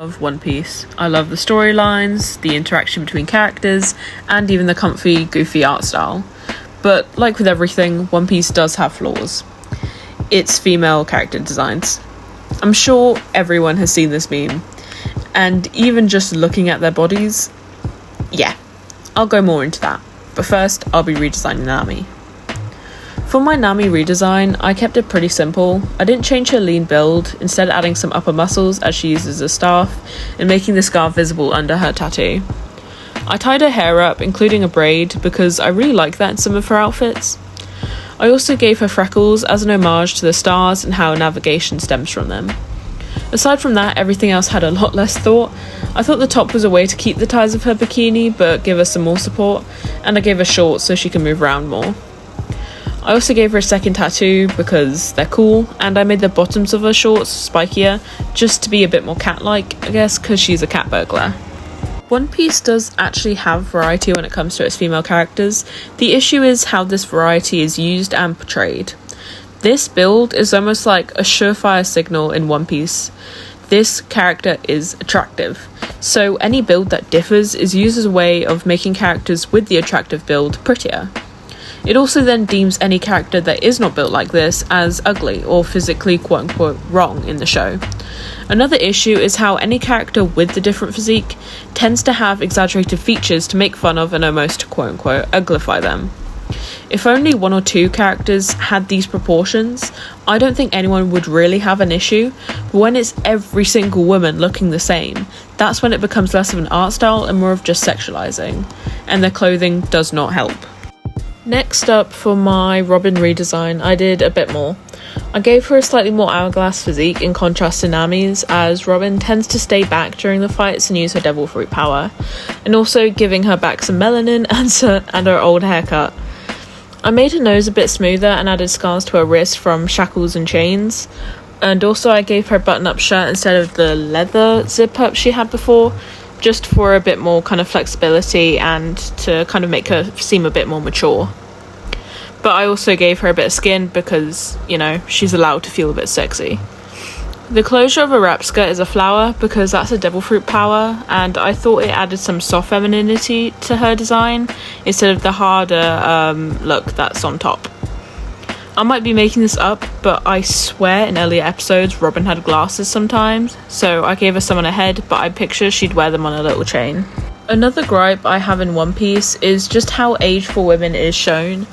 Of One Piece. I love the storylines, the interaction between characters, and even the comfy, goofy art style. But like with everything, One Piece does have flaws. Its female character designs. I'm sure everyone has seen this meme, and even just looking at their bodies, yeah, I'll go more into that. But first, I'll be redesigning Nami. For my Nami redesign, I kept it pretty simple. I didn't change her lean build, instead adding some upper muscles as she uses a staff, and making the scar visible under her tattoo. I tied her hair up, including a braid, because I really like that in some of her outfits. I also gave her freckles as an homage to the stars and how navigation stems from them. Aside from that, everything else had a lot less thought. I thought the top was a way to keep the ties of her bikini, but give her some more support, and I gave her shorts so she can move around more. I also gave her a second tattoo because they're cool, and I made the bottoms of her shorts spikier just to be a bit more cat-like, I guess, because she's a cat burglar. One Piece does actually have variety when it comes to its female characters. The issue is how this variety is used and portrayed. This build is almost like a surefire signal in One Piece. This character is attractive, so any build that differs is used as a way of making characters with the attractive build prettier. It also then deems any character that is not built like this as ugly or physically quote-unquote wrong in the show. Another issue is how any character with the different physique tends to have exaggerated features to make fun of and almost quote-unquote uglify them. If only one or two characters had these proportions, I don't think anyone would really have an issue, but when it's every single woman looking the same, that's when it becomes less of an art style and more of just sexualizing, and their clothing does not help. Next up, for my Robin redesign, I did a bit more. I gave her a slightly more hourglass physique in contrast to Nami's, as Robin tends to stay back during the fights and use her devil fruit power, and also giving her back some melanin and her old haircut. I made her nose a bit smoother and added scars to her wrist from shackles and chains, and also I gave her a button-up shirt instead of the leather zip-up she had before, just for a bit more kind of flexibility and to kind of make her seem a bit more mature. But I also gave her a bit of skin because, you know, she's allowed to feel a bit sexy. The closure of her wrap skirt is a flower because that's a devil fruit power, and I thought it added some soft femininity to her design instead of the harder look that's on top. I might be making this up, but I swear in earlier episodes Robin had glasses sometimes, so I gave her some on her head, but I picture she'd wear them on a little chain. Another gripe I have in One Piece is just how age for women is shown.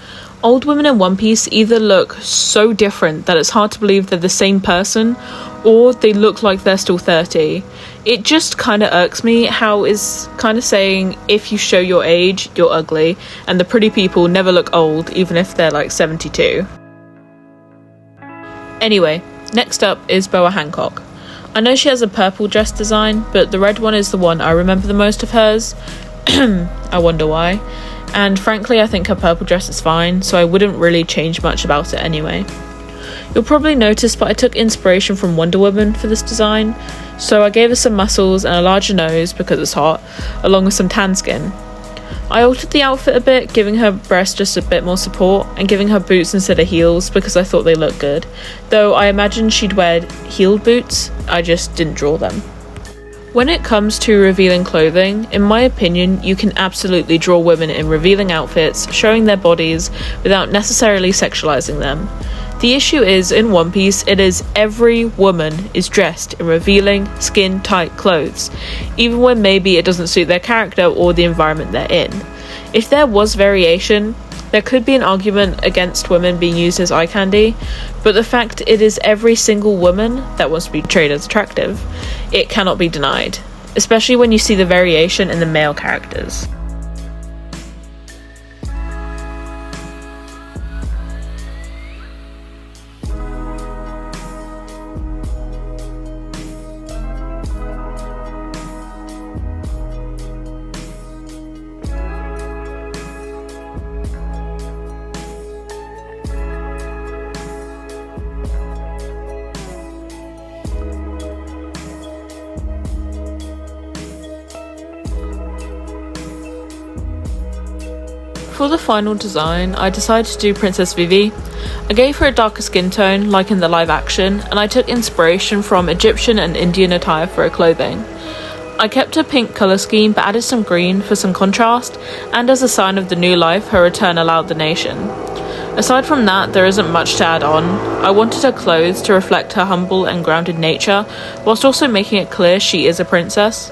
Old women in One Piece either look so different that it's hard to believe they're the same person, or they look like they're still 30. It just kind of irks me how it's kind of saying if you show your age, you're ugly, and the pretty people never look old even if they're like 72. Anyway, next up is Boa Hancock. I know she has a purple dress design, but the red one is the one I remember the most of hers. I wonder why. And frankly, I think her purple dress is fine, so I wouldn't really change much about it anyway. You'll probably notice, but I took inspiration from Wonder Woman for this design, so I gave her some muscles and a larger nose because it's hot, along with some tan skin. I altered the outfit a bit, giving her breasts just a bit more support, and giving her boots instead of heels because I thought they looked good, though I imagined she'd wear heeled boots, I just didn't draw them. When it comes to revealing clothing, in my opinion, you can absolutely draw women in revealing outfits, showing their bodies, without necessarily sexualizing them. The issue is, in One Piece, it is every woman is dressed in revealing, skin-tight clothes, even when maybe it doesn't suit their character or the environment they're in. If there was variation, there could be an argument against women being used as eye candy, but the fact it is every single woman that wants to be portrayed as attractive, it cannot be denied, especially when you see the variation in the male characters. For the final design, I decided to do Princess Vivi. I gave her a darker skin tone, like in the live action, and I took inspiration from Egyptian and Indian attire for her clothing. I kept her pink colour scheme but added some green for some contrast, and as a sign of the new life her return allowed the nation. Aside from that, there isn't much to add on. I wanted her clothes to reflect her humble and grounded nature, whilst also making it clear she is a princess.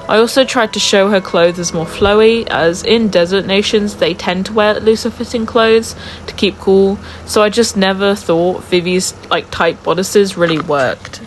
I also tried to show her clothes as more flowy, as in desert nations they tend to wear looser fitting clothes to keep cool, so I just never thought Vivi's tight bodices really worked.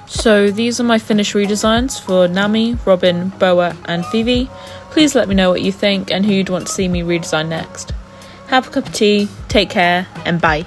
So these are my finished redesigns for Nami, Robin, Boa and Vivi. Please let me know what you think and who you'd want to see me redesign next. Have a cup of tea, take care, and bye.